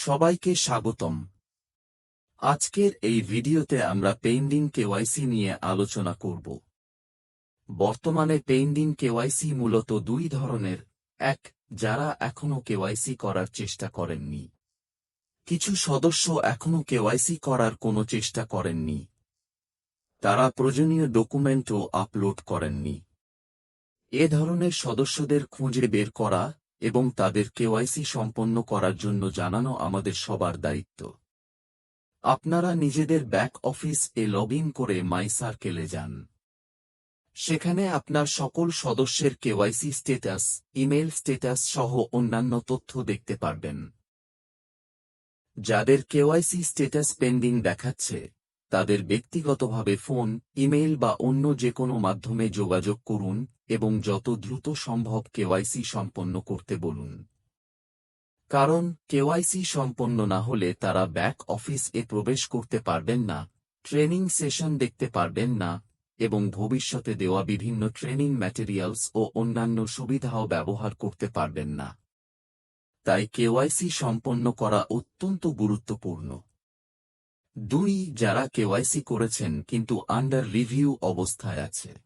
সবাইকে স্বাগতম। আজকের এই ভিডিওতে আমরা পেন্ডিং কেওয়াইসি নিয়ে আলোচনা করব। বর্তমানে পেন্ডিং কেওয়াইসি মূলত দুই ধরনের। এক, যারা এখনও কেওয়াইসি করার চেষ্টা করেননি। কিছু সদস্য এখনও কেওয়াইসি করার কোনো চেষ্টা করেননি, তারা প্রয়োজনীয় ডকুমেন্টও আপলোড করেননি। এ ধরনের সদস্যদের খুঁজে বের করা এবং তাদের কেওয়াইসি সম্পন্ন করার জন্য জানানো আমাদের সবার দায়িত্ব। আপনারা নিজেদের ব্যাক অফিস-এ লগ ইন করে মাই সার্কেলে যান। সেখানে আপনার সকল সদস্যের কেওয়াইসি স্ট্যাটাস, ইমেইল স্ট্যাটাস সহ অন্যান্য তথ্য দেখতে পারবেন। যাদের কেওয়াইসি স্ট্যাটাস পেন্ডিং দেখাচ্ছে, তাদের ব্যক্তিগতভাবে ফোন, ইমেইল বা অন্য যেকোনো মাধ্যমে যোগাযোগ করুন এবং যত দ্রুত সম্ভব কেওয়াইসি সম্পন্ন করতে বলুন। কারণ কেওয়াইসি সম্পন্ন না হলে তারা ব্যাক অফিস-এ প্রবেশ করতে পারবেন না, ট্রেনিং সেশন দেখতে পারবেন না এবং ভবিষ্যতে দেওয়া বিভিন্ন ট্রেনিং ম্যাটেরিয়ালস ও অন্যান্য সুবিধাও ব্যবহার করতে পারবেন না। তাই কেওয়াইসি সম্পন্ন করা অত্যন্ত গুরুত্বপূর্ণ। 2, যারা কেওয়াইসি করেছেন কিন্তু আন্ডার রিভিউ অবস্থায় আছে।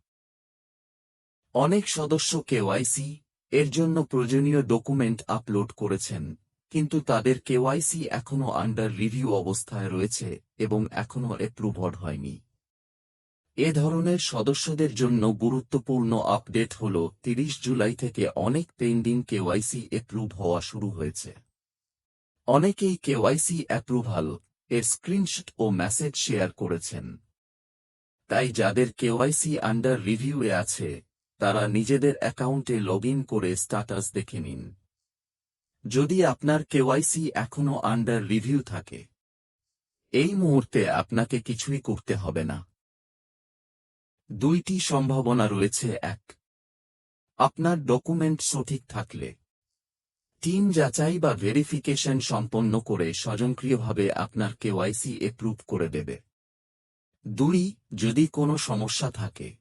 অনেক সদস্য কেওয়াইসি এর জন্য প্রয়োজনীয় ডকুমেন্ট আপলোড করেছেন, কিন্তু তাদের কেওয়াইসি এখনও আন্ডার রিভিউ অবস্থায় রয়েছে এবং এখনও অ্যাপ্রুভড হয়নি। এ ধরনের সদস্যদের জন্য গুরুত্বপূর্ণ আপডেট হল 30 জুলাই থেকে অনেক পেন্ডিং কেওয়াইসি অ্যাপ্রুভ হওয়া শুরু হয়েছে। অনেকেই কেওয়াইসি অ্যাপ্রুভাল এর স্ক্রিনশট ও মেসেজ শেয়ার করেছেন। তাই যাদের কেওয়াইসি আন্ডার রিভিউয়ে আছে, তারা নিজেদের অ্যাকাউন্টে লগ ইন করে স্ট্যাটাস দেখে নিন। যদি আপনার কেওয়াইসি এখনও আন্ডার রিভিউ থাকে, এই মুহূর্তে আপনাকে কিছুই করতে হবে না। 2টি সম্ভাবনা রয়েছে। 1, আপনার ডকুমেন্ট সঠিক থাকলে টিম যাচাই বা ভেরিফিকেশন সম্পন্ন করে স্বয়ংক্রিয়ভাবে আপনার কেওয়াইসি অ্যাপ্রুভ করে দেবে। 2, যদি কোনো সমস্যা থাকে,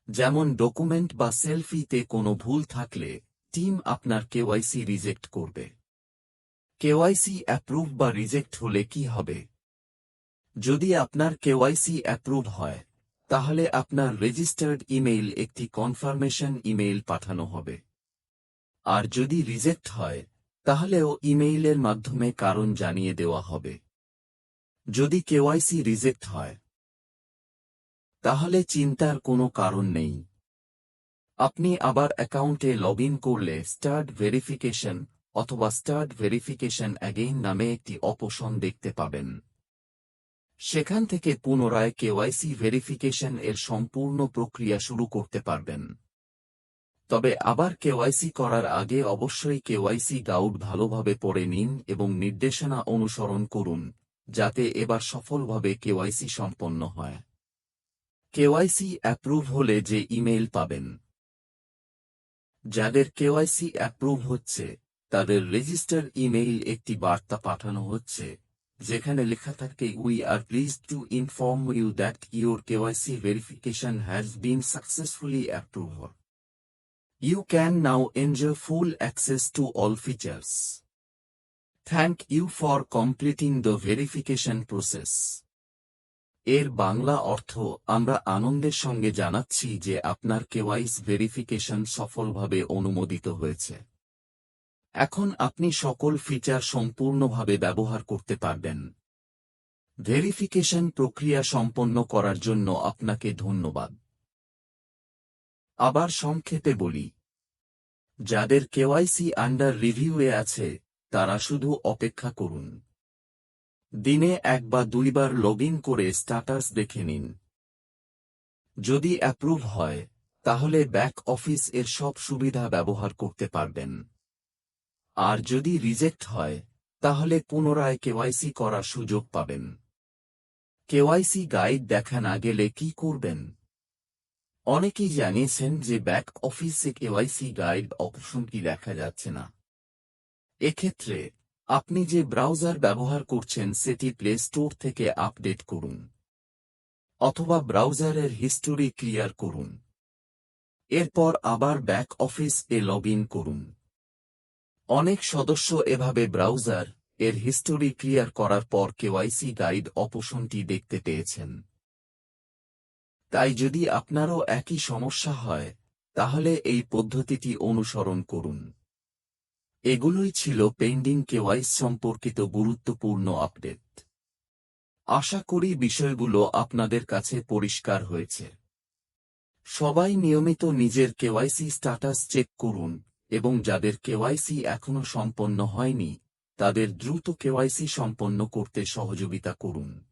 যেমন ডকুমেন্ট বা সেলফিতে কোনো ভুল থাকলে, টিম আপনার কেওয়াইসি রিজেক্ট করবে। কেওয়াইসি অ্যাপ্রুভ বা রিজেক্ট হলে কি হবে? যদি আপনার কেওয়াইসি অ্যাপ্রুভ হয়, তাহলে আপনার রেজিস্টার্ড ইমেইল একটি কনফার্মেশন ইমেইল পাঠানো হবে। আর যদি রিজেক্ট হয়, তাহলেও ইমেইলের মাধ্যমে কারণ জানিয়ে দেওয়া হবে। যদি কেওয়াইসি রিজেক্ট হয়, তাহলে চিন্তার কোনো কারণ নেই। আপনি আবার অ্যাকাউন্টে লগ ইন করলে স্টার্ট ভেরিফিকেশন অথবা স্টার্ট ভেরিফিকেশন অ্যাগেইন নামে একটি অপশন দেখতে পাবেন। সেখান থেকে পুনরায় কেওয়াইসি ভেরিফিকেশন এর সম্পূর্ণ প্রক্রিয়া শুরু করতে পারবেন। তবে আবার কেওয়াইসি করার আগে অবশ্যই কেওয়াইসি গাইড ভালোভাবে পড়ে নিন এবং নির্দেশনা অনুসরণ করুন, যাতে এবার সফলভাবে কেওয়াইসি সম্পন্ন হয়। কেওয়াইসি অ্যাপ্রুভ হলে যে ইমেইল পাবেন। যাদের কেওয়াইসি অ্যাপ্রুভ হচ্ছে, তাদের রেজিস্টার ইমেইল একটি বার্তা পাঠানো হচ্ছে, যেখানে লেখা থাকে, "We are pleased to inform you that your KYC verification has been successfully approved. You can now enjoy full access to all features. Thank you for completing the verification process." এর বাংলা অর্থ, আমরা আনন্দের সঙ্গে জানাচ্ছি যে আপনার কেওয়াইসি ভেরিফিকেশন সফলভাবে অনুমোদিত হয়েছে। এখন আপনি সকল ফিচার সম্পূর্ণভাবে ব্যবহার করতে পারবেন। ভেরিফিকেশন প্রক্রিয়া সম্পন্ন করার জন্য আপনাকে ধন্যবাদ। আবার সংক্ষেপে বলি, যাদের কেওয়াইসি আন্ডার রিভিউয়ে আছে, তারা শুধু অপেক্ষা করুন। দিনে 1 বা 2 বার লগ ইন করে স্ট্যাটাস দেখে নিন। যদি অ্যাপ্রুভ হয়, তাহলে ব্যাক অফিস এর সব সুবিধা ব্যবহার করতে পারবেন। আর যদি রিজেক্ট হয়, তাহলে পুনরায় কেওয়াইসি করার সুযোগ পাবেন। কেওয়াইসি গাইড দেখা না গেলে কি করবেন? অনেকেই জানিয়েছেন যে ব্যাক অফিসে কেওয়াইসি গাইড অপশনটি দেখা যাচ্ছে না। এক্ষেত্রে আপনি যে ব্রাউজার ব্যবহার করছেন সেটি প্লে স্টোর থেকে আপডেট করুন, অথবা ব্রাউজারের হিস্টোরি ক্লিয়ার করুন। এরপর আবার ব্যাক অফিস-এ লগ ইন করুন। অনেক সদস্য এভাবে ব্রাউজার এর হিস্টোরি ক্লিয়ার করার পর কেওয়াইসি গাইড অপশনটি দেখতে পেয়েছেন। তাই যদি আপনারও একই সমস্যা হয়, তাহলে এই পদ্ধতিটি অনুসরণ করুন। এগুলোই ছিল পেন্ডিং কেওয়াইসি সম্পর্কিত গুরুত্বপূর্ণ আপডেট। আশা করি বিষয়গুলো আপনাদের কাছে পরিষ্কার হয়েছে। সবাই নিয়মিত নিজের কেওয়াইসি স্ট্যাটাস চেক করুন এবং যাদের কেওয়াইসি এখনো সম্পন্ন হয়নি, তাদের দ্রুত কেওয়াইসি সম্পন্ন করতে সহযোগিতা করুন।